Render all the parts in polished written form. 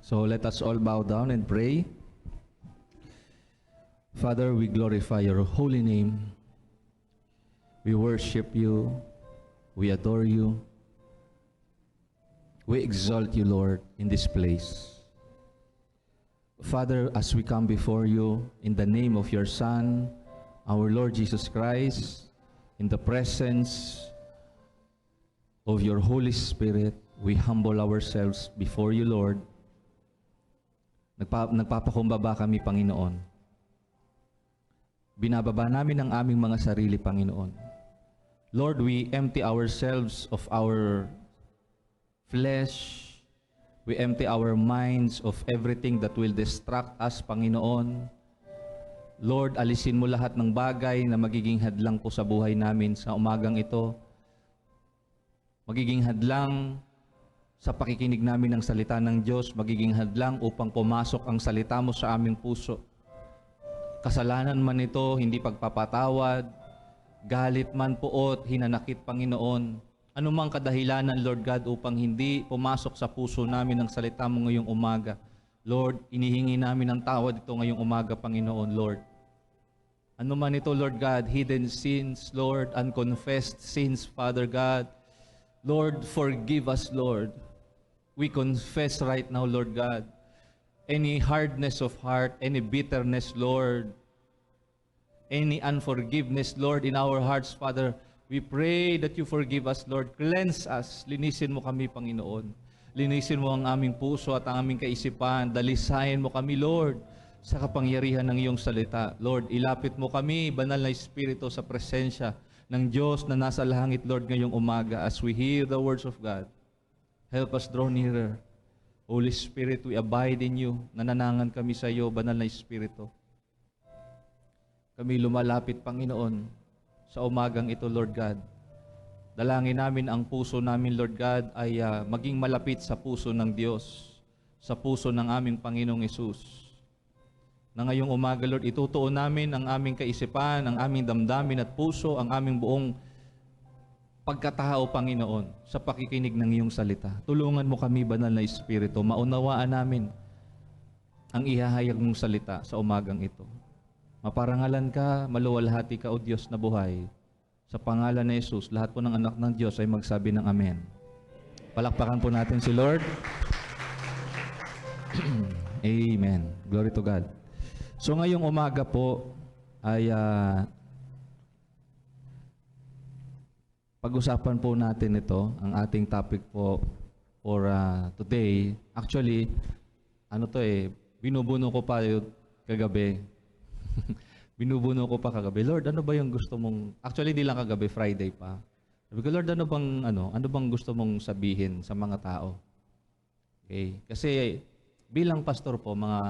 So let us all bow down and pray. Father, we glorify your holy name. We worship you. We adore you. We exalt you, Lord, in this place. Father, as we come before you in the name of your Son, our Lord Jesus Christ, in the presence of your Holy Spirit, we humble ourselves before you, Lord. Nagpapakumbaba kami, Panginoon. Binababa namin ang aming mga sarili, Panginoon. Lord, we empty ourselves of our flesh. We empty our minds of everything that will distract us, Panginoon. Lord, alisin mo lahat ng bagay na magiging hadlang po sa buhay namin sa umagang ito. Magiging hadlang sa pakikinig namin ng salita ng Diyos, magiging hadlang upang pumasok ang salita mo sa aming puso. Kasalanan man ito, hindi pagpapatawad, galit man poot, hinanakit, Panginoon. Anumang kadahilanan, Lord God, upang hindi pumasok sa puso namin ang salita mo ngayong umaga. Lord, inihingi namin ang tawad ito ngayong umaga, Panginoon, Lord. Ano man ito, Lord God, hidden sins, Lord, unconfessed sins, Father God. Lord, forgive us, Lord. We confess right now, Lord God, any hardness of heart, any bitterness, Lord, any unforgiveness, Lord, in our hearts, Father, we pray that you forgive us, Lord. Cleanse us. Linisin mo kami, Panginoon. Linisin mo ang aming puso at ang aming kaisipan. Dalisayan mo kami, Lord, sa kapangyarihan ng iyong salita. Lord, ilapit mo kami, banal na Espiritu, sa presensya ng Diyos na nasa langit, Lord, ngayong umaga as we hear the words of God. Help us draw nearer. Holy Spirit, we abide in you. Nananangan kami sa iyo, banal na Espiritu. Kami lumalapit, Panginoon, sa umagang ito, Lord God. Dalangin namin ang puso namin, Lord God, ay maging malapit sa puso ng Diyos, sa puso ng aming Panginoong Hesus. Na ngayong umaga, Lord, itutuon namin ang aming kaisipan, ang aming damdamin at puso, ang aming buong pagkatao, Panginoon, sa pakikinig ng iyong salita. Tulungan mo kami, banal na Espiritu, maunawaan namin ang ihahayag mong salita sa umagang ito. Maparangalan ka, maluwalhati ka, O Diyos na buhay. Sa pangalan ni Jesus, lahat po ng anak ng Diyos ay magsabi ng Amen. Palakpakan po natin si Lord. Amen. Glory to God. So ngayong umaga po ay pag-usapan po natin ito, ang ating topic po for today. Actually, binubuno ko pa yung kagabi. Binubuno ko pa kagabi. Lord, ano ba yung gusto mong... Actually, hindi lang kagabi, Friday pa. Sabi ko, Lord, ano bang gusto mong sabihin sa mga tao? Okay. Kasi bilang pastor po, mga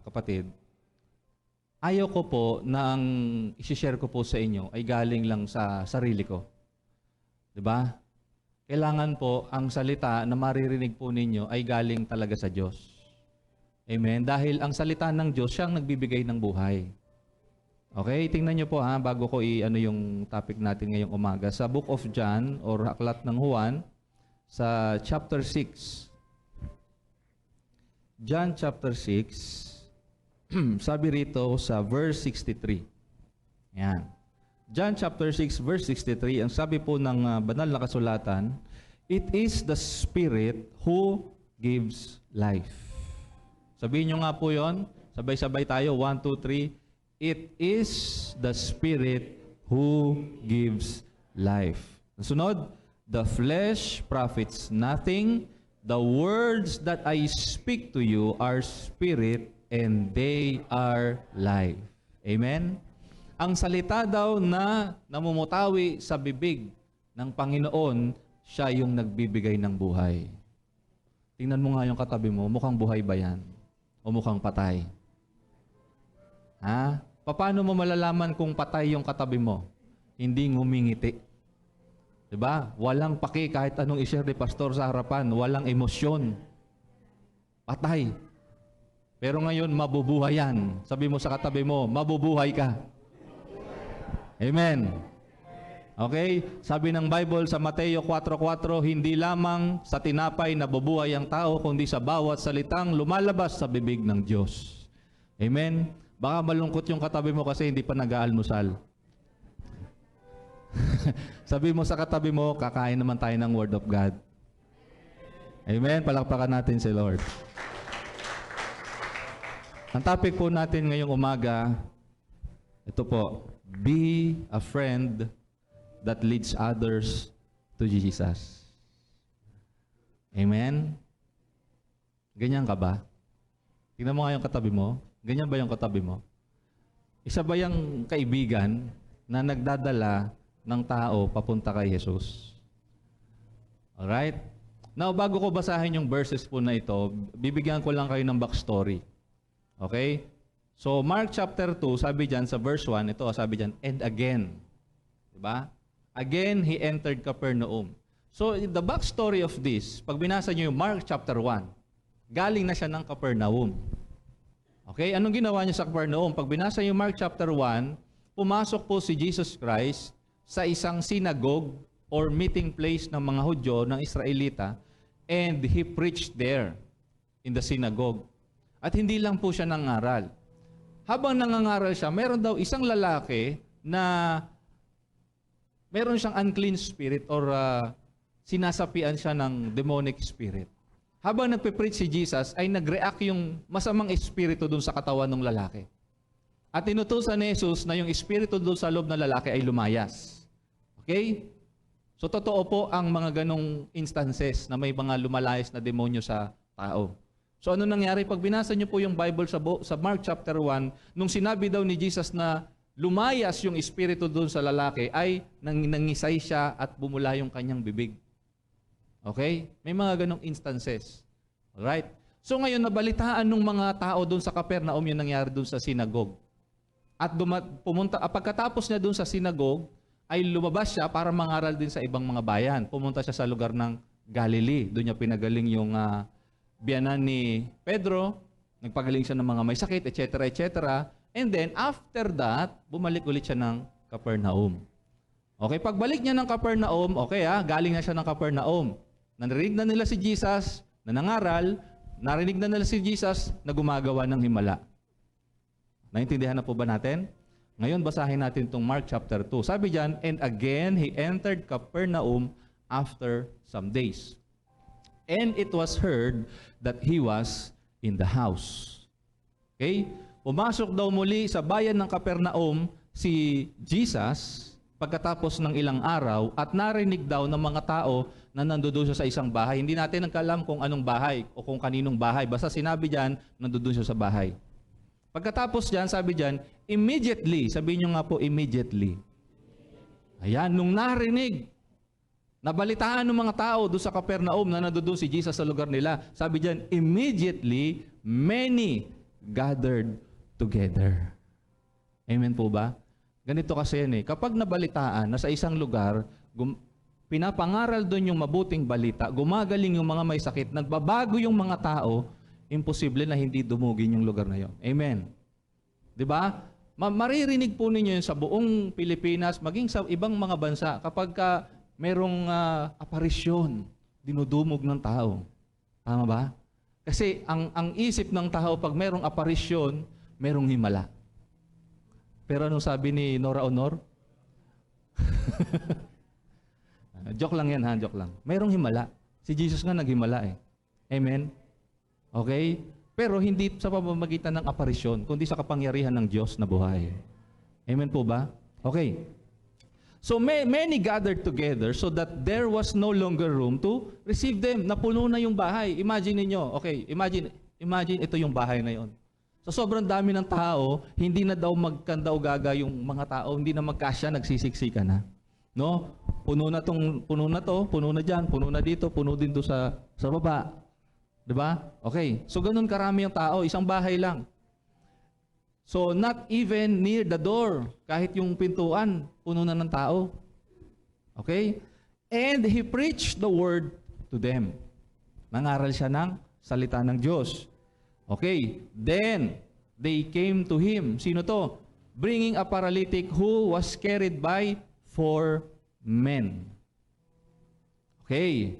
kapatid, ayaw ko po na ang isi-share ko po sa inyo ay galing lang sa sarili ko. Diba? Kailangan po ang salita na maririnig po ninyo ay galing talaga sa Diyos. Amen? Dahil ang salita ng Diyos, siyang nagbibigay ng buhay. Okay, tingnan niyo po bago ko yung topic natin ngayong umaga. Sa Book of John or Aklat ng Juan, sa chapter 6. John chapter 6, sabi rito sa verse 63. Yan. John chapter 6, verse 63, ang sabi po ng banal na kasulatan, it is the Spirit who gives life. Sabihin niyo nga po yon. Sabay-sabay tayo. 1, 2, 3. It is the Spirit who gives life. Sunod, the flesh profits nothing. The words that I speak to you are spirit and they are life. Amen? Ang salita daw na namumutawi sa bibig ng Panginoon, siya yung nagbibigay ng buhay. Tingnan mo nga yung katabi mo, mukhang buhay ba yan? O mukhang patay? Ha? Paano mo malalaman kung patay yung katabi mo? Hindi ngumingiti. Diba? Walang paki kahit anong i-share ni pastor sa harapan. Walang emosyon. Patay. Pero ngayon, mabubuhay yan. Sabi mo sa katabi mo, mabubuhay ka. Amen. Okay? Sabi ng Bible sa Mateo 4:4, hindi lamang sa tinapay nabubuhay ang tao, kundi sa bawat salitang lumalabas sa bibig ng Diyos. Amen? Baka malungkot yung katabi mo kasi hindi pa nag-aalmusal. Sabi mo sa katabi mo, kakain naman tayo ng Word of God. Amen? Palakpakan natin si Lord. Ang topic po natin ngayong umaga, ito po, be a friend that leads others to Jesus. Amen? Ganyan ka ba? Tingnan mo nga yung katabi mo. Ganyan ba yung katabi mo? Isa ba yung kaibigan na nagdadala ng tao papunta kay Jesus? Alright? Now, bago ko basahin yung verses po na ito, bibigyan ko lang kayo ng backstory. Okay? So, Mark chapter 2, sabi dyan sa verse 1, ito sabi dyan, and again. Diba? Again, he entered Capernaum. So, the backstory of this, pag binasa nyo yung Mark chapter 1, galing na siya ng Capernaum. Okay? Anong ginawa niya sa Capernaum? Pag binasa yung Mark chapter 1, pumasok po si Jesus Christ sa isang synagogue or meeting place ng mga Hudyo, ng Israelita, and he preached there in the synagogue. At hindi lang po siya nangaral. Habang nangangaral siya, meron daw isang lalaki na meron siyang unclean spirit or sinasapian siya ng demonic spirit. Habang nagpe-preach si Jesus, ay nag-react yung masamang espiritu dun sa katawan ng lalaki. At tinutusan ni Jesus na yung espiritu dun sa loob ng lalaki ay lumayas. Okay? So, totoo po ang mga ganong instances na may mga lumalayas na demonyo sa tao. So, ano nangyari? Pag binasa niyo po yung Bible sa Mark chapter 1, nung sinabi daw ni Jesus na lumayas yung espiritu doon sa lalaki, ay nangisay siya at bumula yung kanyang bibig. Okay? May mga ganong instances. Alright? So, ngayon, nabalitaan ng mga tao doon sa Capernaum yung nangyari doon sa synagogue. At pagkatapos niya doon sa synagogue, ay lumabas siya para mangaral din sa ibang mga bayan. Pumunta siya sa lugar ng Galilee. Doon niya pinagaling yung biyanan ni Pedro, nagpagaling siya ng mga may sakit, etc., etc. And then, after that, bumalik ulit siya ng Capernaum. Okay, pagbalik niya ng Capernaum, okay galing na siya ng Capernaum. Narinig na nila si Jesus na nangaral, narinig na nila si Jesus na gumagawa ng himala. Naintindihan na po ba natin? Ngayon, basahin natin itong Mark chapter 2. Sabi diyan, and again, he entered Capernaum after some days. And it was heard that he was in the house. Okay? Pumasok daw muli sa bayan ng Capernaum si Jesus pagkatapos ng ilang araw at narinig daw ng mga tao na nandoon siya sa isang bahay. Hindi natin nagkalam kung anong bahay o kung kaninong bahay. Basta sinabi diyan, nandoon siya sa bahay. Pagkatapos diyan, sabi diyan, immediately, sabihin niyo nga po immediately. Ayan, nung narinig, nabalitaan ng mga tao doon sa Capernaum na nandoon si Jesus sa lugar nila. Sabi diyan, immediately, many gathered together. Amen po ba? Ganito kasi yan eh. Kapag nabalitaan na sa isang lugar, pinapangaral doon yung mabuting balita, gumagaling yung mga may sakit, nagbabago yung mga tao, imposible na hindi dumugin yung lugar na yon. Amen. Diba? Maririnig po ninyo yun sa buong Pilipinas, maging sa ibang mga bansa, kapag merong aparisyon, dinudumog ng tao. Tama ba? Kasi ang isip ng tao, pag merong aparisyon, merong himala. Pero anong sabi ni Nora Honor? Joke lang yan ha, joke lang. Merong himala. Si Jesus nga naghimala eh. Amen? Okay? Pero hindi sa pamamagitan ng aparisyon, kundi sa kapangyarihan ng Diyos na buhay. Amen po ba? Okay. So many gathered together so that there was no longer room to receive them. Napuno na yung bahay. Imagine niyo, okay, imagine ito yung bahay na yon. So sobrang dami ng tao, hindi na daw magkandaw-gaga yung mga tao, hindi na magkasya, nagsisiksika na. No? Puno na to, puno na diyan, puno na dito, puno din do sa baba. 'Di ba? Okay. So ganun karami yung tao, isang bahay lang. So not even near the door, kahit yung pintuan, puno na ng tao. Okay? And he preached the word to them. Nangaral siya ng salita ng Diyos. Okay, then they came to him. Sino to? Bringing a paralytic who was carried by 4 men. Okay.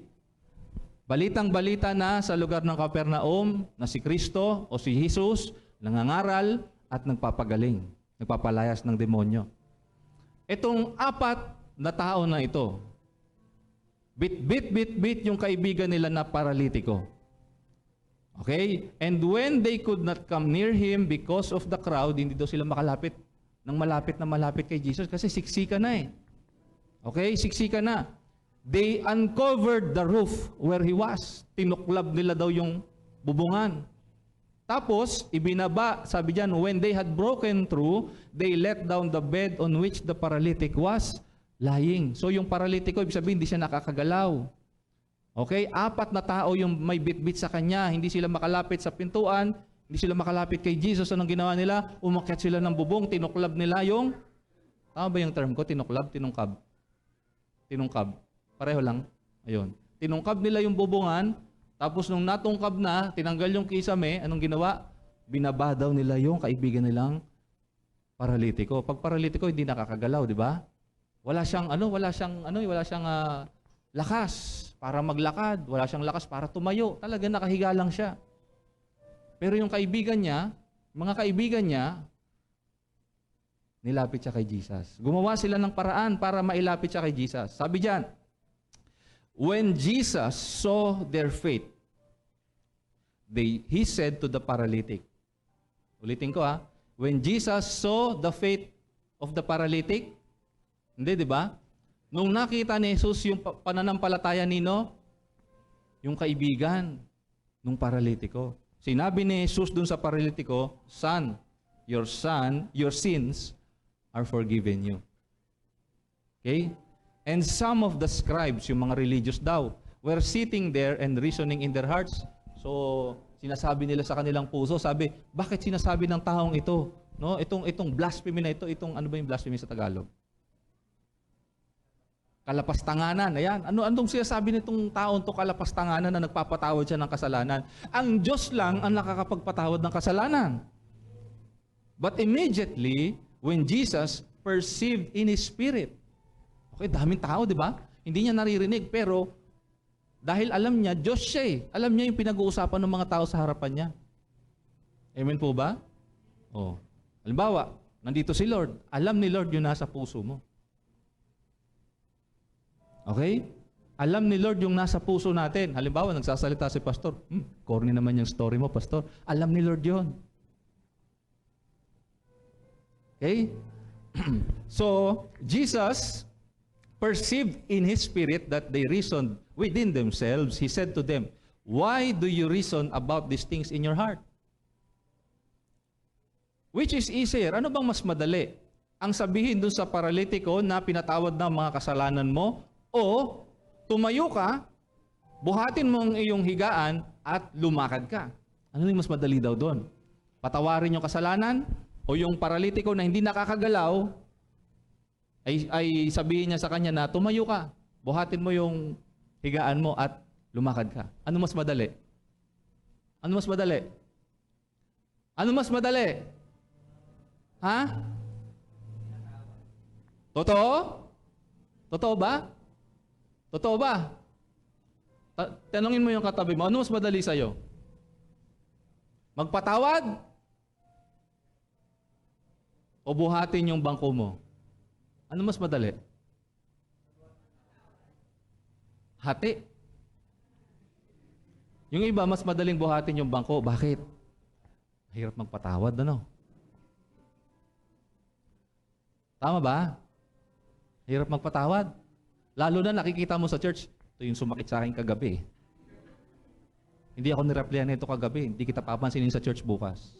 Balitang-balita na sa lugar ng Capernaum na si Kristo o si Jesus nangangaral at nagpapagaling, nagpapalayas ng demonyo. Itong apat na tao na ito, bit yung kaibigan nila na paralitiko. Okay? And when they could not come near him because of the crowd, hindi daw sila makalapit ng malapit kay Jesus kasi siksika na eh. Okay? Siksika na. They uncovered the roof where he was. Tinuklab nila daw yung bubungan. Tapos, ibinaba, sabi diyan, when they had broken through, they let down the bed on which the paralytic was lying. So yung paralitiko, ibig sabihin, hindi siya nakakagalaw. Okay? Apat na tao yung may bit-bit sa kanya. Hindi sila makalapit sa pintuan. Hindi sila makalapit kay Jesus. Anong ginawa nila? Umakyat sila ng bubong. Tinuklab nila yung... Tama ba yung term ko? Tinuklab? Tinungkab? Tinungkab. Pareho lang. Ayun. Tinungkab nila yung bubungan. Tapos nung natungkab na, tinanggal yung kisame. Anong ginawa? Binaba daw nila yung kaibigan nilang paralitiko. Pag paralitiko, hindi nakakagalaw, di ba? Wala siyang lakas para maglakad, wala siyang lakas para tumayo. Talaga nakahiga lang siya. Pero yung kaibigan niya, mga kaibigan niya, nilapit siya kay Jesus. Gumawa sila ng paraan para mailapit siya kay Jesus. Sabi diyan, when Jesus saw their faith, he said to the paralytic. Ulitin ko ha. When Jesus saw the faith of the paralytic, hindi, di ba? Nung nakita ni Jesus yung pananampalataya nino, yung kaibigan nung paralitiko. Sinabi ni Jesus dun sa paralitiko, Son, your sins are forgiven you. Okay? And some of the scribes, yung mga religious daw, were sitting there and reasoning in their hearts. So, sinasabi nila sa kanilang puso, sabi, bakit sinasabi ng taong ito? No? Itong blasphemy na ito, ano ba yung blasphemy sa Tagalog? Kalapastanganan. Ayan. Anong sinasabi nitong taon to kalapastanganan na nagpapatawad siya ng kasalanan? Ang Diyos lang ang nakakapagpatawad ng kasalanan. But immediately, when Jesus perceived in His Spirit, okay, daming tao, di ba? Hindi niya naririnig, pero dahil alam niya, Diyos siya eh. Alam niya yung pinag-uusapan ng mga tao sa harapan niya. Amen po ba? Oh. Halimbawa, nandito si Lord. Alam ni Lord yung nasa puso mo. Okay? Alam ni Lord yung nasa puso natin. Halimbawa, nagsasalita si Pastor. Corny naman yung story mo, Pastor. Alam ni Lord yon. Okay? So, Jesus perceived in His Spirit that they reasoned within themselves. He said to them, why do you reason about these things in your heart? Which is easier? Ano bang mas madali? Ang sabihin dun sa paralitiko na pinatawad na mga kasalanan mo, o tumayo ka, buhatin mo ang iyong higaan at lumakad ka. Ano yung mas madali daw doon? Patawarin yung kasalanan o yung paralitiko na hindi nakakagalaw ay sabihin niya sa kanya na tumayo ka, buhatin mo yung higaan mo at lumakad ka. Ano mas madali? Ano mas madali? Ano mas madali? Ha? Totoo? Totoo ba? Totoo ba? Tanungin mo yung katabi mo, ano mas madali sa'yo? Magpatawad? O buhatin yung bangko mo? Ano mas madali? Hati. Yung iba, mas madaling buhatin yung bangko. Bakit? Mahirap magpatawad, ano? Tama ba? Hirap magpatawad. Lalo na nakikita mo sa church, ito yung sumakit sa akin kagabi. Hindi ako nireplyan nito kagabi. Hindi kita papansinin sa church bukas.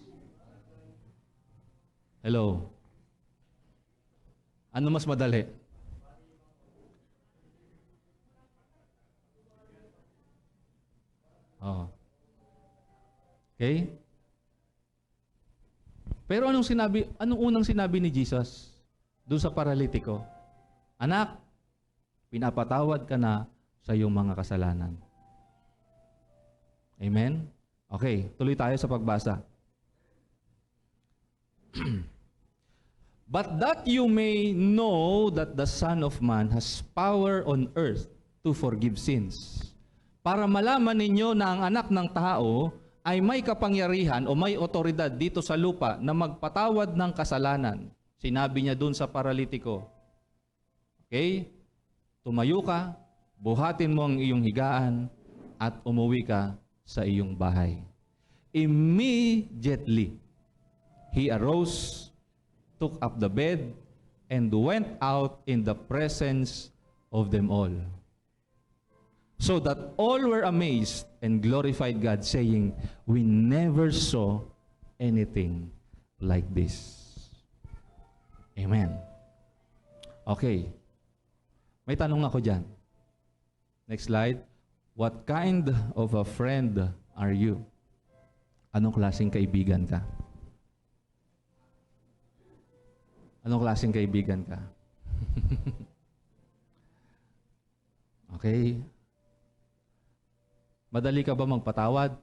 Hello? Ano mas madali? Oh. Okay? Pero anong unang sinabi ni Jesus doon sa paralitiko? Anak, pinapatawad ka na sa iyong mga kasalanan. Amen? Okay, tuloy tayo sa pagbasa. But that you may know that the Son of Man has power on earth to forgive sins. Para malaman ninyo na ang anak ng tao ay may kapangyarihan o may otoridad dito sa lupa na magpatawad ng kasalanan. Sinabi niya dun sa paralitiko, okay? Tumayo ka, buhatin mo ang iyong higaan, at umuwi ka sa iyong bahay. Immediately, he arose, took up the bed, and went out in the presence of them all. So that all were amazed and glorified God, saying, we never saw anything like this. Amen. Okay. May tanong ako dyan. Next slide. What kind of a friend are you? Anong klaseng kaibigan ka? Anong klaseng kaibigan ka? Okay. Madali ka ba magpatawad?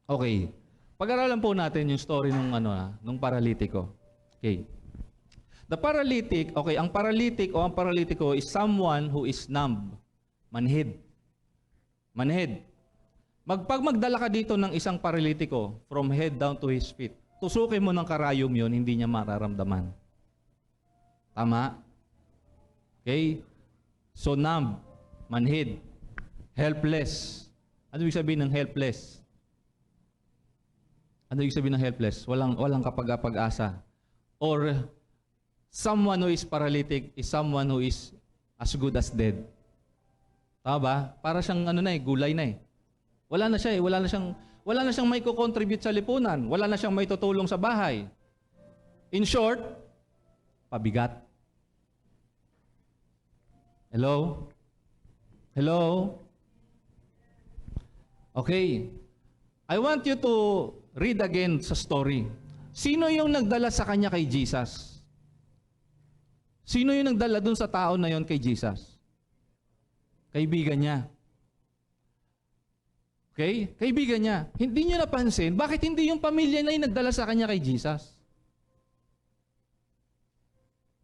Okay. Pag-aralan po natin yung story nung paralitiko. Okay. The paralytic, okay, ang paralytic o ang paralitiko is someone who is numb, manhid. Manhid. Pag magdala ka dito ng isang paralitiko from head down to his feet, tusukin mo ng karayom yon, hindi niya mararamdaman. Tama? Okay? So numb, manhid, helpless. Ano ibig sabihin ng helpless? Ano ibig sabihin ng helpless? Walang kapag-asa. Or someone who is paralytic is someone who is as good as dead. Tama ba? Para siyang gulay na eh. Wala na siya eh. Wala na siyang may ko-contribute sa lipunan. Wala na siyang may tutulong sa bahay. In short, pabigat. Hello? Hello? Okay. I want you to read again sa story. Sino yung nagdala sa kanya kay Jesus? Sino yung nagdala dun sa tao na yon kay Jesus? Kaibigan niya. Okay? Kaibigan niya. Hindi niyo napansin, bakit hindi yung pamilya na yung nagdala sa kanya kay Jesus?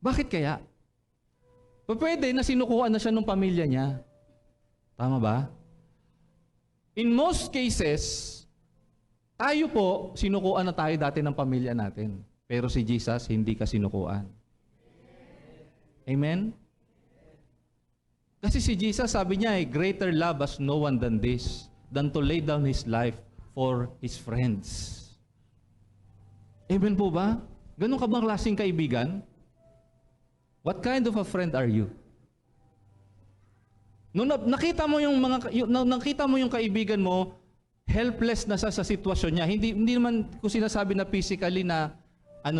Bakit kaya? Pwede na sinukuhan na siya ng pamilya niya. Tama ba? In most cases, tayo po, sinukuan na tayo dati ng pamilya natin. Pero si Jesus, hindi ka sinukuan. Amen? Kasi si Jesus, sabi niya, greater love has no one than this, than to lay down His life for His friends. Amen po ba? Ganun ka bang klaseng kaibigan? What kind of a friend are you? Nung nakita mo yung kaibigan mo, helpless na sa sitwasyon niya. Hindi naman ko sinasabi na physically na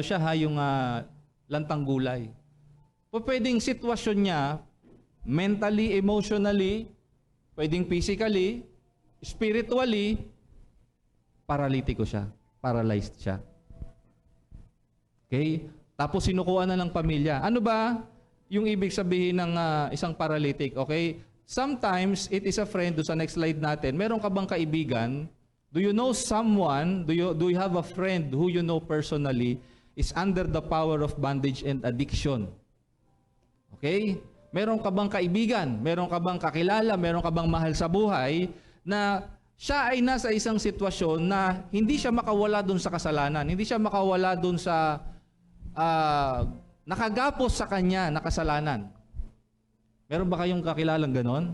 siya yung lantang gulay. Pwedeng sitwasyon niya, mentally, emotionally, pwedeng physically, spiritually, paralitiko siya. Paralyzed siya. Okay? Tapos sinukuha na ng pamilya. Ano ba yung ibig sabihin ng isang paralytic? Okay? Sometimes, it is a friend. Do sa next slide natin. Meron ka bang kaibigan? Do you know someone? Do you have a friend who you know personally is under the power of bondage and addiction? Okay? Meron ka bang kaibigan? Meron ka bang kakilala? Meron ka bang mahal sa buhay na siya ay nasa isang sitwasyon na hindi siya makawala dun sa kasalanan. Hindi siya makawala dun sa nakagapos sa kanya na kasalanan. Meron ba kayong kakilalang ganon?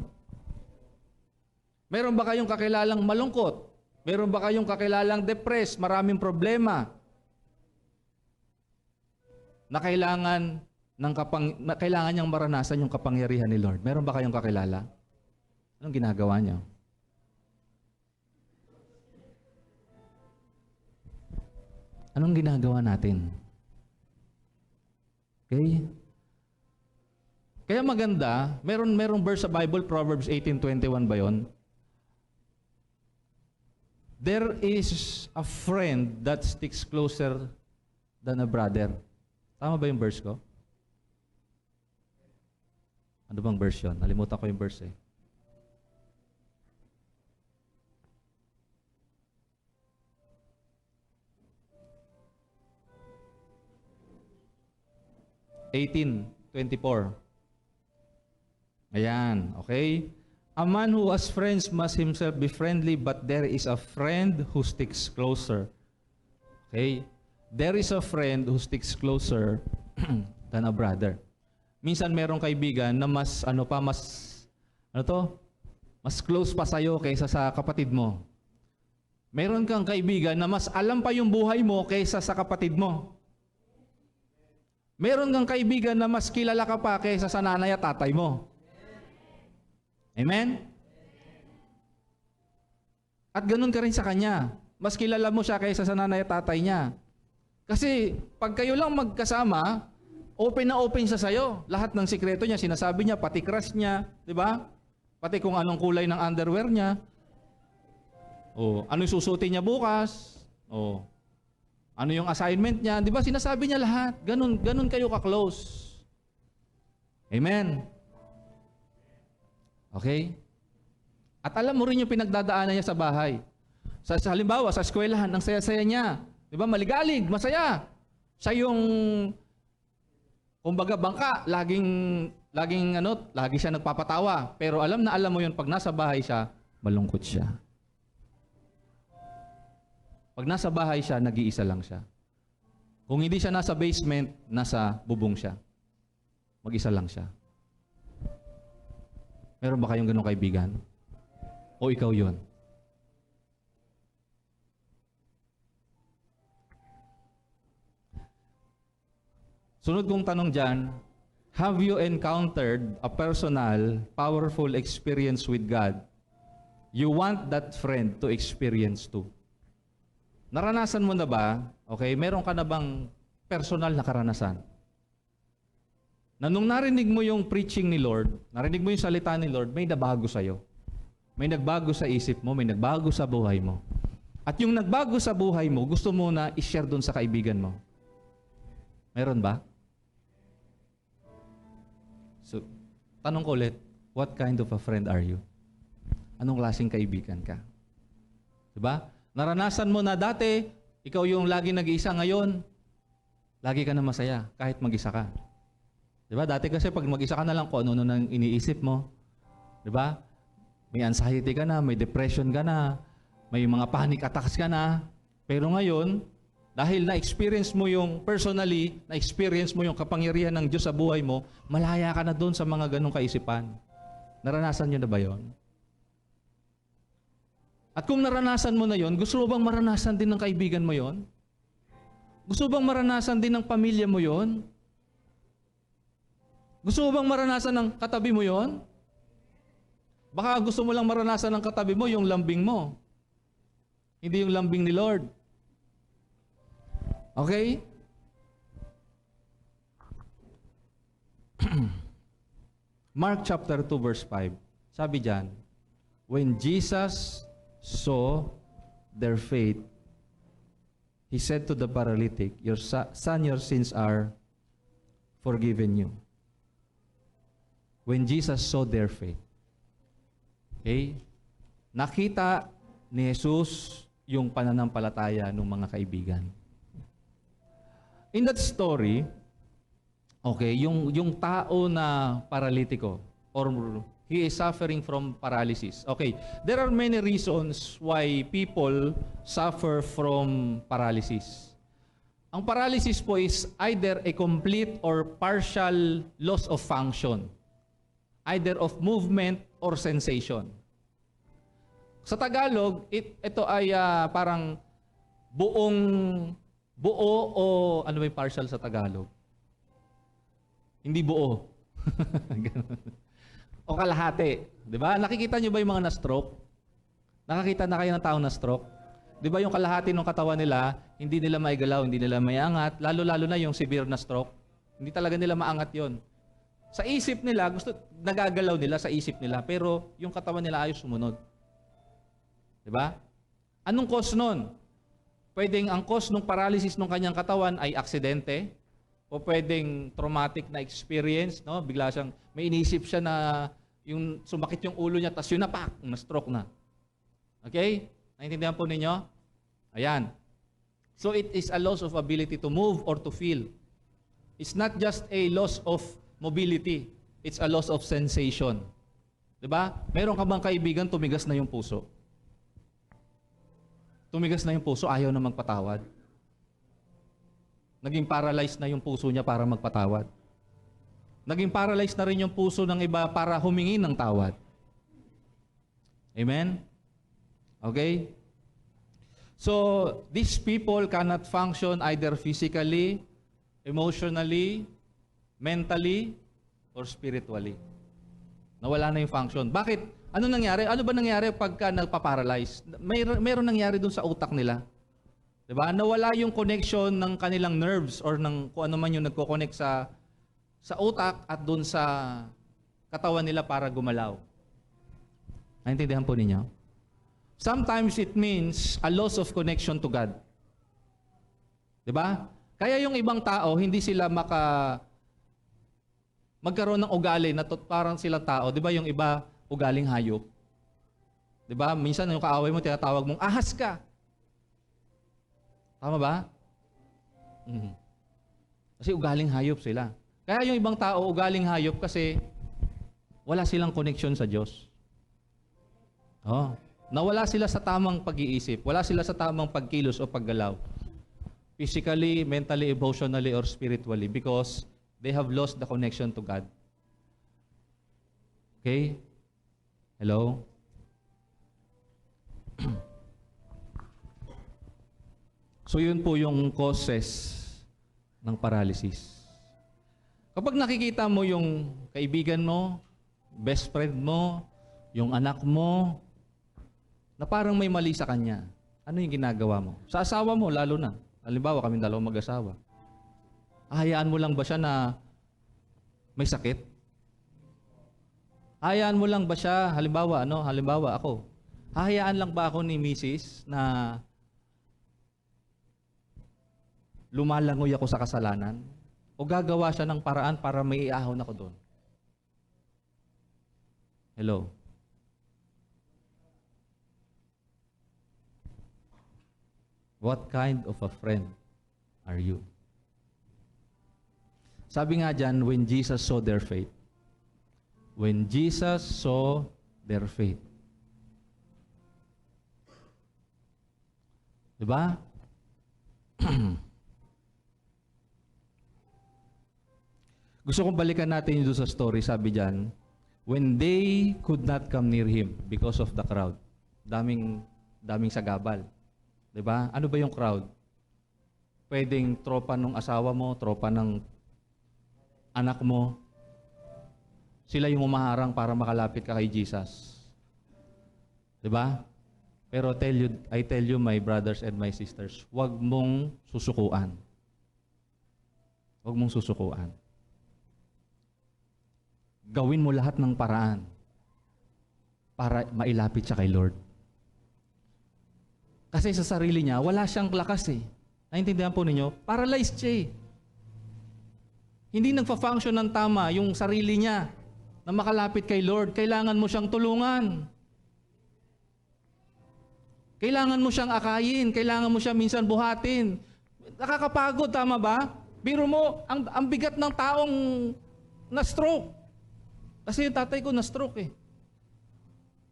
Meron ba kayong kakilalang malungkot? Meron ba kayong kakilalang depressed, maraming problema? Na kailangan niyang maranasan yung kapangyarihan ni Lord. Meron ba kayong kakilala? Anong ginagawa niyo? Anong ginagawa natin? Okay? Kaya maganda, merong verse sa Bible, Proverbs 18:21 ba yun? There is a friend that sticks closer than a brother. Tama ba yung verse ko? Ano bang verse yun? Nalimutan ko yung verse eh. 18:24. Ayan, okay? A man who has friends must himself be friendly, but there is a friend who sticks closer. Okay? There is a friend who sticks closer than a brother. Minsan merong kaibigan na mas mas close pa sa'yo kaysa sa kapatid mo. Meron kang kaibigan na mas alam pa yung buhay mo kaysa sa kapatid mo. Meron kang kaibigan na mas kilala ka pa kaysa sa nanay at tatay mo. Amen? At ganun ka rin sa kanya. Mas kilala mo siya kaysa sa nanay at tatay niya. Kasi pag kayo lang magkasama, open na open siya sa'yo. Lahat ng sikreto niya, sinasabi niya, pati crush niya, di ba? Pati kung anong kulay ng underwear niya. O, anong susutin niya bukas. O, ano yung assignment niya. Di ba? Sinasabi niya lahat. Ganun kayo ka-close. Amen? Okay? At alam mo rin yung pinagdadaanan niya sa bahay. Sa halimbawa, sa eskwelahan, ang saya-saya niya. Di ba? Maligalig, masaya. Siya yung, kumbaga, bangka. Lagi siya nagpapatawa. Pero alam mo yun, pag nasa bahay siya, malungkot siya. Pag nasa bahay siya, nag-iisa lang siya. Kung hindi siya nasa basement, nasa bubong siya. Mag-isa lang siya. Meron ba kayong ganong kaibigan? O ikaw yun? Sunod kong tanong dyan, have you encountered a personal, powerful experience with God? You want that friend to experience too. Naranasan mo na ba? Okay, meron ka na bang personal na karanasan? Na nung narinig mo yung preaching ni Lord, narinig mo yung salita ni Lord, may nabago sa'yo. May nagbago sa isip mo, may nagbago sa buhay mo. At yung nagbago sa buhay mo, gusto mo na i-share dun sa kaibigan mo. Meron ba? So, tanong ko ulit, what kind of a friend are you? Anong klaseng kaibigan ka? Diba? Naranasan mo na dati, ikaw yung lagi nag-iisa ngayon, lagi ka na masaya, kahit mag-isa ka. Diba? Dati kasi pag mag-isa ka na lang, kung ano nang iniisip mo. Diba? May anxiety ka na, may depression ka na, may mga panic attacks ka na. Pero ngayon, dahil na-experience mo yung personally, na-experience mo yung kapangyarihan ng Diyos sa buhay mo, malaya ka na doon sa mga ganong kaisipan. Naranasan nyo na ba yon? At kung naranasan mo na yon, gusto mo bang maranasan din ng kaibigan mo yon? Gusto mo bang maranasan din ng pamilya mo yon? Gusto mo bang maranasan ng katabi mo yon? Baka gusto mo lang maranasan ng katabi mo yung lambing mo. Hindi yung lambing ni Lord. Okay? Mark chapter 2 verse 5. Sabi diyan, when Jesus saw their faith, He said to the paralytic, your son, your sins are forgiven you. When Jesus saw their faith. Okay? Nakita ni Jesus yung pananampalataya ng mga kaibigan. In that story, okay, yung tao na paralitiko or he is suffering from paralysis. Okay, there are many reasons why people suffer from paralysis. Ang paralysis po is either a complete or partial loss of function, either of movement or sensation. Sa Tagalog, ito ay parang buo o ano ba yung partial sa Tagalog? Hindi buo. O kalahati. Di ba? Nakikita nyo ba yung mga na-stroke? Nakakita na kayo ng tao na-stroke? Di ba yung kalahati ng katawan nila, hindi nila maigalaw, hindi nila maiangat, lalo-lalo na yung severe na stroke. Hindi talaga nila maangat yon. Sa isip nila, nagagalaw nila sa isip nila, pero yung katawan nila ayos sumunod. Di ba? Anong cause nun? Pwedeng ang cause ng paralysis ng kanyang katawan ay aksidente, o pwedeng traumatic na experience, no? Bigla siyang, may inisip siya na yung sumakit yung ulo niya, tapos yun na, pak, na-stroke na. Okay? Naintindihan po ninyo? Ayan. So it is a loss of ability to move or to feel. It's not just a loss of mobility. It's a loss of sensation. Diba? Meron ka bang kaibigan, tumigas na yung puso? Tumigas na yung puso, ayaw na magpatawad. Naging paralyzed na yung puso niya para magpatawad. Naging paralyzed na rin yung puso ng iba para humingi ng tawad. Amen? Okay? So, these people cannot function either physically, emotionally, mentally, or spiritually. Nawala na yung function. Bakit? Ano nangyari? Ano ba nangyari pagka nagpa-paralyze? Mayroon nangyari dun sa utak nila. Diba? Nawala yung connection ng kanilang nerves or ng kung ano man yung nagko-connect sa utak at dun sa katawan nila para gumalaw. Naintindihan po ninyo? Sometimes it means a loss of connection to God. Diba? Kaya yung ibang tao, hindi sila magkaroon ng ugali na parang silang tao. Di ba yung iba, ugaling hayop? Di ba? Minsan yung kaaway mo, tinatawag mong, ahas ka. Tama ba? Kasi ugaling hayop sila. Kaya yung ibang tao, ugaling hayop kasi wala silang connection sa Diyos. Oh. Nawala sila sa tamang pag-iisip. Wala sila sa tamang pagkilos o paggalaw. Physically, mentally, emotionally, or spiritually because they have lost the connection to God. Okay? Hello? So yun po yung causes ng paralysis. Kapag nakikita mo yung kaibigan mo, best friend mo, yung anak mo, na parang may mali sa kanya, ano yung ginagawa mo? Sa asawa mo, lalo na. Halimbawa, kaming dalawang mag-asawa. Hayaan mo lang ba siya na may sakit? Hayaan mo lang ba siya, halimbawa ako, hahayaan lang ba ako ni Mrs. na lumalangoy ako sa kasalanan? O gagawa siya ng paraan para may iahon ako doon? Hello? What kind of a friend are you? Sabi nga dyan, when Jesus saw their faith. When Jesus saw their faith. Diba? Gusto kong balikan natin yung sa story, sabi dyan, when they could not come near Him because of the crowd. Daming sagabal. Diba? Ano ba yung crowd? Pwedeng tropa ng asawa mo, tropa ng anak mo. Sila yung umaharang para makalapit ka kay Jesus. Diba? Pero I tell you, my brothers and my sisters, huwag mong susukuan. Huwag mong susukuan. Gawin mo lahat ng paraan para mailapit siya kay Lord. Kasi sa sarili niya, wala siyang lakas eh. Naintindihan po ninyo? Paralyzed siya eh. Hindi nagfa-function ng tama yung sarili niya na makalapit kay Lord. Kailangan mo siyang tulungan. Kailangan mo siyang akayin. Kailangan mo siya minsan buhatin. Nakakapagod, tama ba? Biro mo, ang bigat ng taong na-stroke. Kasi yung tatay ko na-stroke eh.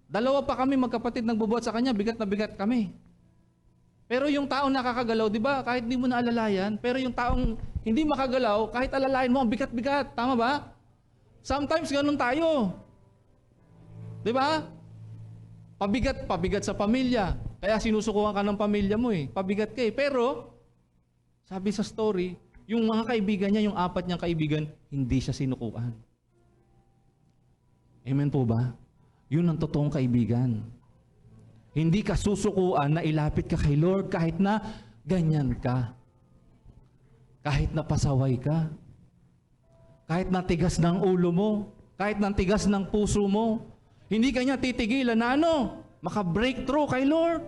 Dalawa pa kami magkapatid nagbubuhat sa kanya, bigat na bigat kami. Pero yung taong nakakagalaw, di ba, kahit hindi mo na alalayan, pero yung taong hindi makagalaw, kahit alalayan mo, ang bigat-bigat. Tama ba? Sometimes ganun tayo. Di ba? Pabigat sa pamilya. Kaya sinusukuhan ka ng pamilya mo eh. Pabigat ka eh. Pero, sabi sa story, yung mga kaibigan niya, yung 4 niyang kaibigan, hindi siya sinukuan. Amen po ba? Yun ang totoong kaibigan. Hindi ka susukuan na ilapit ka kay Lord kahit na ganyan ka. Kahit na pasaway ka. Kahit na tigas ng ulo mo. Kahit na tigas ng puso mo. Hindi ka niya titigilan na maka-breakthrough kay Lord.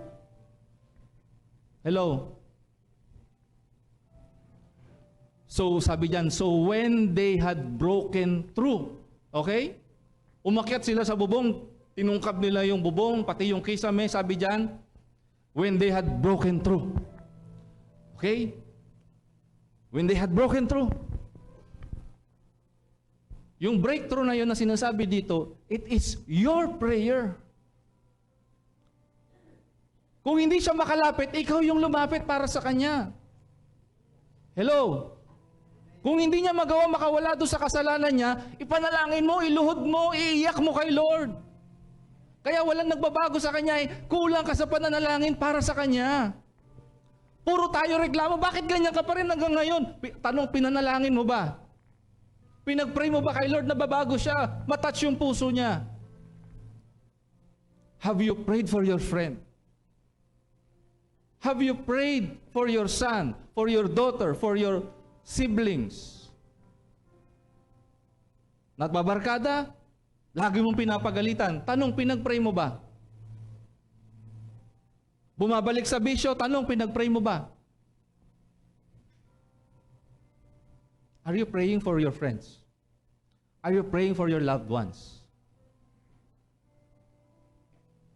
Hello? So sabi diyan, so when they had broken through, okay? Umakyat sila sa bubong, tinungkab nila yung bubong, pati yung kisame, sabi diyan, when they had broken through. Okay? When they had broken through. Yung breakthrough na yun na sinasabi dito, it is your prayer. Kung hindi siya makalapit, ikaw yung lumapit para sa kanya. Hello? Kung hindi niya magawa makawala doon sa kasalanan niya, ipanalangin mo, iluhod mo, iiyak mo kay Lord. Kaya walang nagbabago sa kanya, kulang ka sa pananalangin para sa kanya. Puro tayo reklamo, bakit ganyan ka pa rin hanggang ngayon? Tanong, pinanalangin mo ba? Pinag-pray mo ba kay Lord na babago siya? Matouch yung puso niya. Have you prayed for your friend? Have you prayed for your son, for your daughter, for your siblings? Nagbabarkada? Lagi mong pinapagalitan. Tanong, pinag-pray mo ba? Bumabalik sa bisyo, tanong, pinag-pray mo ba? Are you praying for your friends? Are you praying for your loved ones?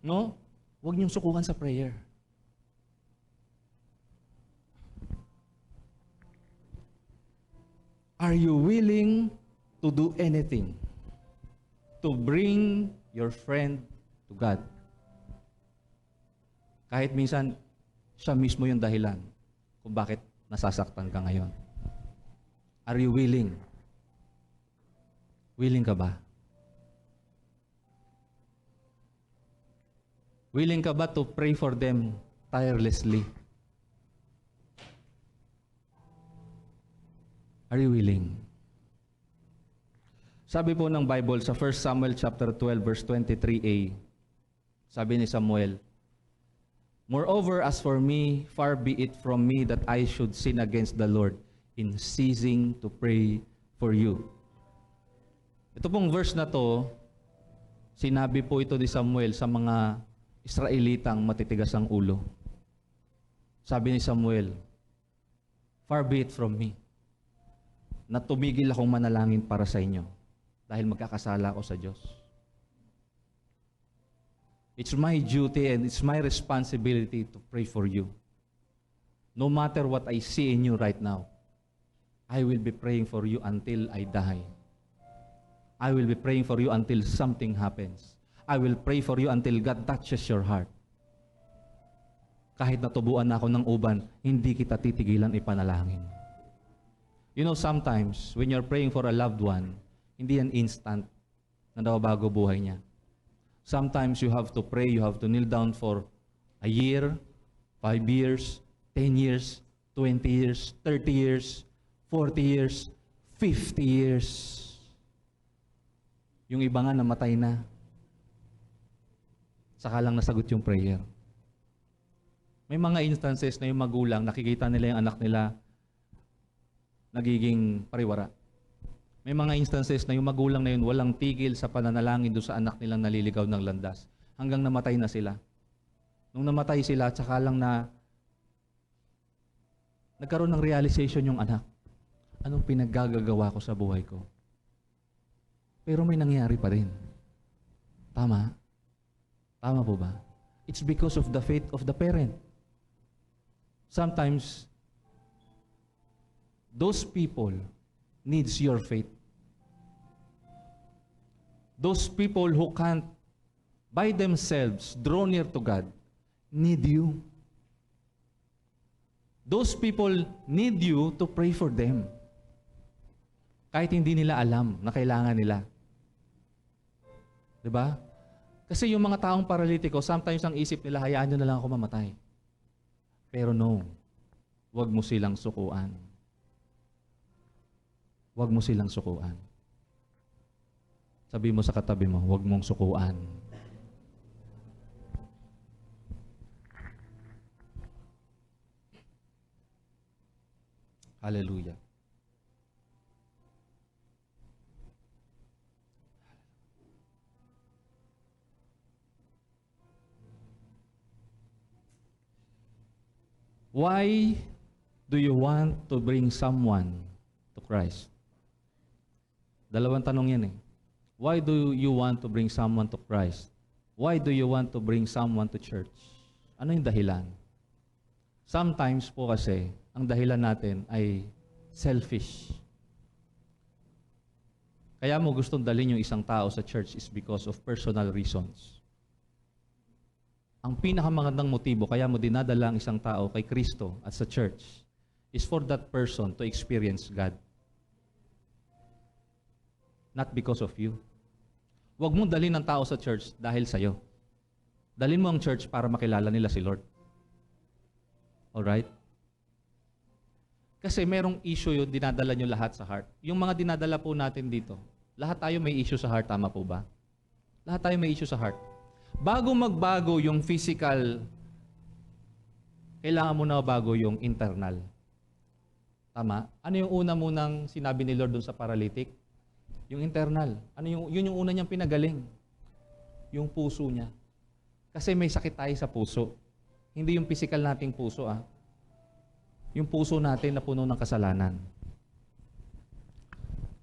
No? Huwag niyong sukukan sa prayer. Are you willing to do anything to bring your friend to God? Kahit minsan, siya mismo yung dahilan kung bakit nasasaktan ka ngayon. Are you willing? Willing ka ba? Willing ka ba to pray for them tirelessly? Are you willing? Sabi po ng Bible sa 1 Samuel chapter 12 verse 23a, sabi ni Samuel, "Moreover, as for me, far be it from me that I should sin against the Lord in ceasing to pray for you." Ito pong verse na to, sinabi po ito ni Samuel sa mga Israelitang matitigas ang ulo. Sabi ni Samuel, "Far be it from me na tumigil akong manalangin para sa inyo dahil magkakasala ako sa Diyos. It's my duty and it's my responsibility to pray for you. No matter what I see in you right now, I will be praying for you until I die. I will be praying for you until something happens. I will pray for you until God touches your heart. Kahit natubuan na ako ng uban, hindi kita titigilan ipanalangin." You know, sometimes, when you're praying for a loved one, hindi yan instant na nababago buhay niya. Sometimes you have to pray, you have to kneel down for a year, 5 years, 10 years, 20 years, 30 years, 40 years, 50 years. Yung iba nga namatay na. Saka lang nasagot yung prayer. May mga instances na yung magulang, nakikita nila yung anak nila nagiging pariwara. May mga instances na yung magulang na yun walang tigil sa pananalangin doon sa anak nilang naliligaw ng landas hanggang namatay na sila. Nung namatay sila, tsaka lang na nagkaroon ng realization yung anak. Anong pinaggagawa ko sa buhay ko? Pero may nangyari pa rin. Tama? Tama po ba? It's because of the faith of the parent. Sometimes, those people needs your faith. Those people who can't by themselves draw near to God need you. Those people need you to pray for them. Kahit hindi nila alam na kailangan nila. Diba? Kasi yung mga taong paralitiko, sometimes ang isip nila, hayaan nyo na lang ako mamatay. Pero no, wag mo silang sukuan. Wag mo silang sukuan. Sabi mo sa katabi mo, wag mong sukuan. Hallelujah. Why do you want to bring someone to Christ? Dalawang tanong yan eh. Why do you want to bring someone to Christ? Why do you want to bring someone to church? Ano yung dahilan? Sometimes po kasi, ang dahilan natin ay selfish. Kaya mo gustong dalhin yung isang tao sa church is because of personal reasons. Ang pinakamagandang motibo kaya mo dinadala ang isang tao kay Kristo at sa church is for that person to experience God. Not because of you. Huwag mong dalhin ang tao sa church dahil sa'yo. Dalhin mo ang church para makilala nila si Lord. Alright? Kasi merong issue yung dinadala nyo lahat sa heart. Yung mga dinadala po natin dito, lahat tayo may issue sa heart, tama po ba? Lahat tayo may issue sa heart. Bago magbago yung physical, kailangan mo na bago yung internal. Tama? Ano yung una munang sinabi ni Lord dun sa paralytic? Yung internal. Yun yung una niyang pinagaling. Yung puso niya. Kasi may sakit tayo sa puso. Hindi yung physical nating puso, yung puso natin na puno ng kasalanan.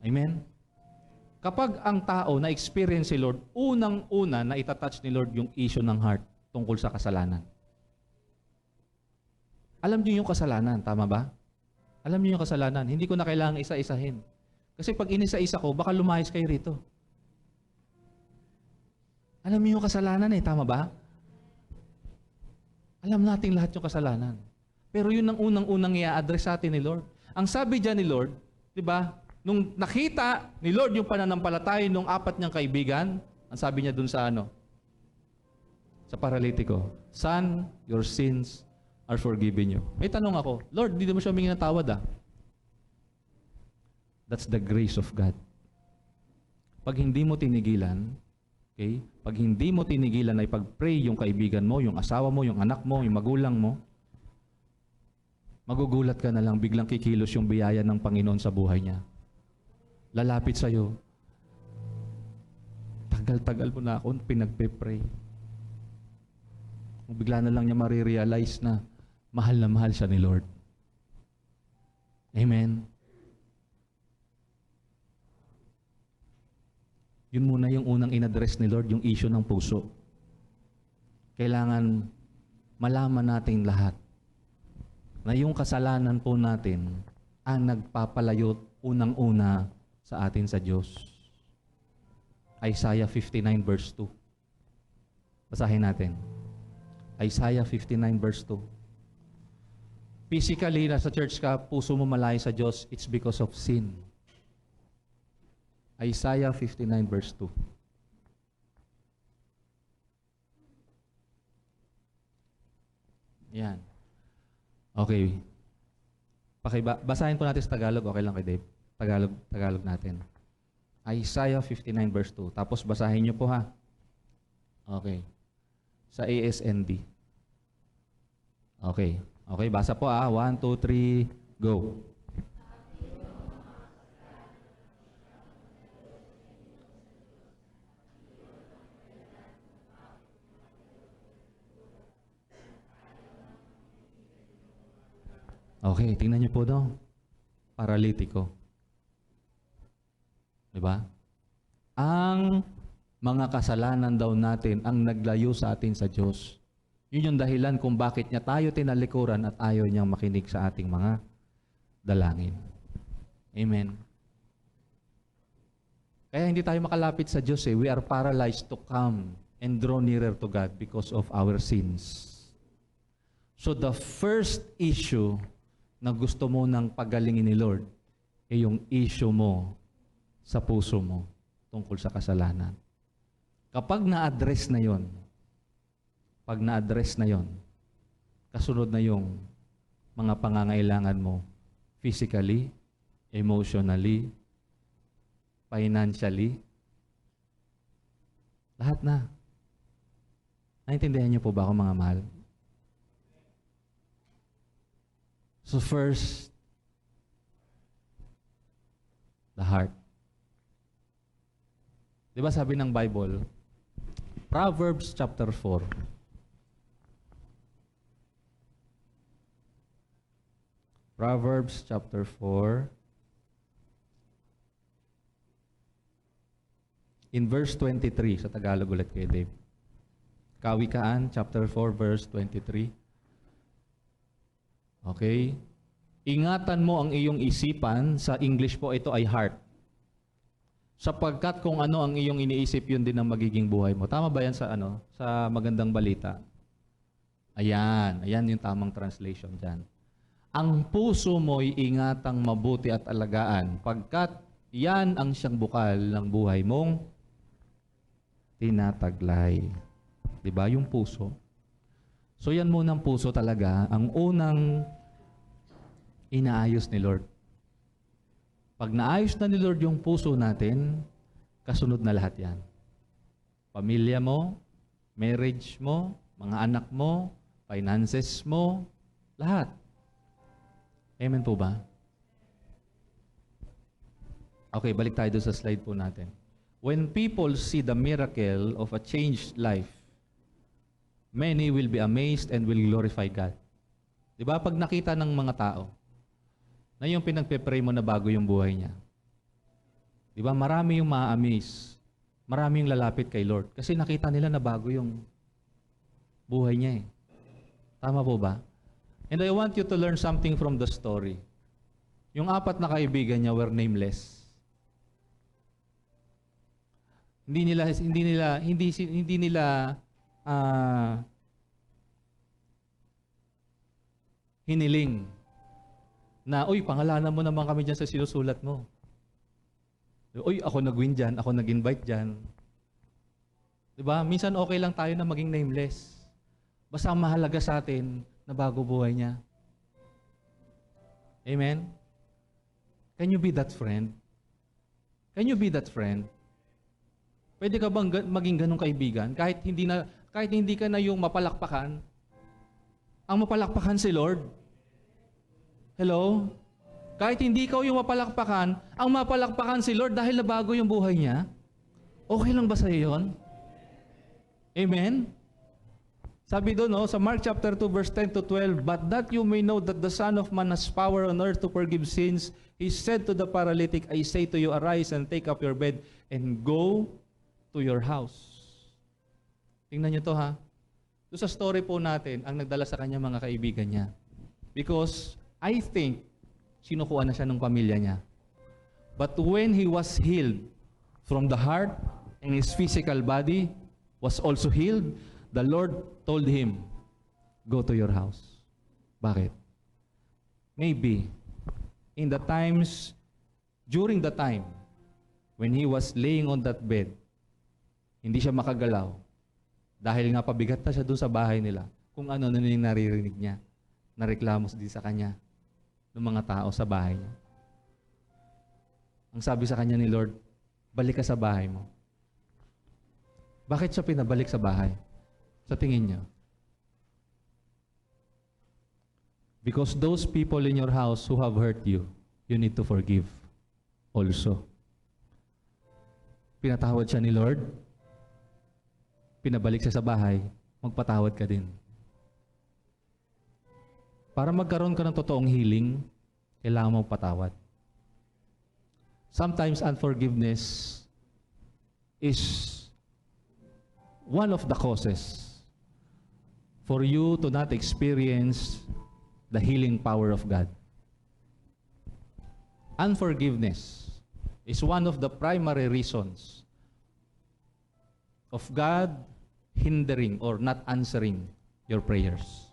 Amen? Kapag ang tao na-experience si Lord, unang-una na itatouch ni Lord yung issue ng heart tungkol sa kasalanan. Alam niyo yung kasalanan, tama ba? Alam niyo yung kasalanan. Hindi ko na kailangan isa-isahin. Kasi pag inisa-isa ko, baka lumayas kayo rito. Alam niyo yung kasalanan tama ba? Alam natin lahat yung kasalanan. Pero yun ang unang-unang i-address sa atin ni Lord. Ang sabi dyan ni Lord, di ba, nung nakita ni Lord yung pananampalataya nung 4 niyang kaibigan, ang sabi niya dun sa sa paralitiko, Son, your sins are forgiven you. May tanong ako, Lord, hindi mo siya humingi ng tawad That's the grace of God. Pag hindi mo tinigilan, okay, pag hindi mo tinigilan na ipag-pray yung kaibigan mo, yung asawa mo, yung anak mo, yung magulang mo, magugulat ka na lang, biglang kikilos yung biyaya ng Panginoon sa buhay niya. Lalapit sa'yo. Tagal-tagal mo na ako pinagpe-pray. Bigla na lang niya marirealize na mahal siya ni Lord. Amen. Yun muna yung unang in-address ni Lord, yung issue ng puso. Kailangan malaman natin lahat na yung kasalanan po natin ang nagpapalayo unang-una sa atin sa Diyos. Isaiah 59 verse 2. Basahin natin. Isaiah 59 verse 2. Physically, nasa church ka, puso mo malayo sa Diyos, it's because of sin. Isaiah 59 verse 2. Yan. Okay. Basahin po natin sa Tagalog. Okay lang kay Dave. Tagalog natin. Isaiah 59 verse 2. Tapos basahin niyo po Okay. Sa ASND. Okay. Okay, basa po 1, 2, 3, go. Okay, tingnan niyo po daw. Paralitiko. Diba? Ang mga kasalanan daw natin ang naglayo sa atin sa Diyos. Yun yung dahilan kung bakit niya tayo tinalikuran at ayaw niyang makinig sa ating mga dalangin. Amen. Kaya hindi tayo makalapit sa Diyos We are paralyzed to come and draw nearer to God because of our sins. So the first issue na gusto mo nang pagalingin ni Lord yung issue mo sa puso mo tungkol sa kasalanan. Kapag na-address na yon, kasunod na yung mga pangangailangan mo physically, emotionally, financially, lahat na. Naintindihan niyo po ba ako, mga mahal? So first, the heart. Di ba sabi ng Bible, Proverbs chapter 4. Proverbs chapter 4. In verse 23, sa Tagalog ulit kay Dave. Kawikaan, chapter 4, verse 23. Okay? Ingatan mo ang iyong isipan. Sa English po, ito ay heart. Sapagkat kung ano ang iyong iniisip, yun din ang magiging buhay mo. Tama ba yan sa sa magandang balita? Ayan yung tamang translation dyan. Ang puso mo'y ingatang mabuti at alagaan, pagkat yan ang siyang bukal ng buhay mong tinataglay. Diba? Yung puso. So yan munang puso talaga, ang unang inaayos ni Lord. Pag naayos na ni Lord yung puso natin, kasunod na lahat yan. Pamilya mo, marriage mo, mga anak mo, finances mo, lahat. Amen po ba? Okay, balik tayo doon sa slide po natin. When people see the miracle of a changed life, many will be amazed and will glorify God. Diba? Pag nakita ng mga tao, na yung pinagpe-pray mo na bago yung buhay niya. Di ba? Marami yung ma-amaze. Marami yung lalapit kay Lord. Kasi nakita nila na bago yung buhay niya eh. Tama po ba? And I want you to learn something from the story. Yung 4 na kaibigan niya were nameless. Hindi nila hiniling na, uy, pangalanan mo naman kami dyan sa sinusulat mo. Uy, ako nag-win dyan, ako nag-invite dyan. Diba? Minsan okay lang tayo na maging nameless. Basta ang mahalaga sa atin na bago buhay niya. Amen? Can you be that friend? Can you be that friend? Pwede ka bang maging ganong kaibigan? Kahit hindi ka na yung mapalakpakan, ang mapalakpakan si Lord. Hello? Kahit hindi ikaw yung mapalakpakan, ang mapalakpakan si Lord dahil nabago yung buhay niya. Okay lang ba sa iyo yun? Amen? Sabi doon, sa Mark chapter 2, verse 10 to 12, "But that you may know that the Son of Man has power on earth to forgive sins, He said to the paralytic, I say to you, arise and take up your bed and go to your house." Tingnan niyo to ha. Doon sa story po natin, ang nagdala sa kanya mga kaibigan niya. Because I think, sinukuha na siya ng pamilya niya. But when he was healed from the heart and his physical body was also healed, the Lord told him, go to your house. Bakit? Maybe, during the time, when he was laying on that bed, hindi siya makagalaw. Dahil nga pabigat na siya doon sa bahay nila, kung ano yung naririnig niya, nareklamo din sa kanya, ng mga tao sa bahay niya. Ang sabi sa kanya ni Lord, balik ka sa bahay mo. Bakit siya pinabalik sa bahay? Sa tingin niyo? Because those people in your house who have hurt you, you need to forgive also. Pinatawad siya ni Lord, pinabalik siya sa bahay, magpatawad ka din. Para magkaroon ka ng totoong healing, kailangan mo patawad. Sometimes unforgiveness is one of the causes for you to not experience the healing power of God. Unforgiveness is one of the primary reasons of God hindering or not answering your prayers.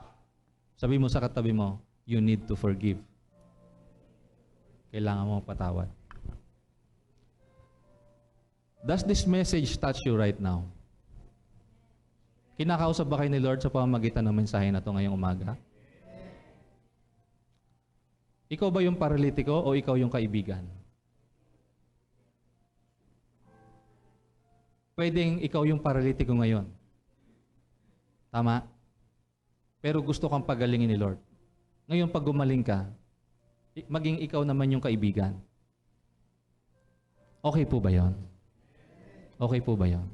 Sabi mo sa katabi mo, you need to forgive. Kailangan mo patawad. Does this message touch you right now? Kinakausap ba kayo ni Lord sa pamamagitan ng mensahe na ito ngayong umaga? Ikaw ba yung paralitiko o ikaw yung kaibigan? Pwedeng ikaw yung paralitiko ngayon. Tama? Pero gusto kang pagalingin ni Lord. Ngayon pag gumaling ka, maging ikaw naman yung kaibigan. Okay po ba yon? Okay po ba yon?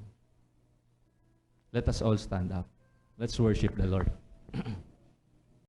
Let us all stand up. Let's worship the Lord.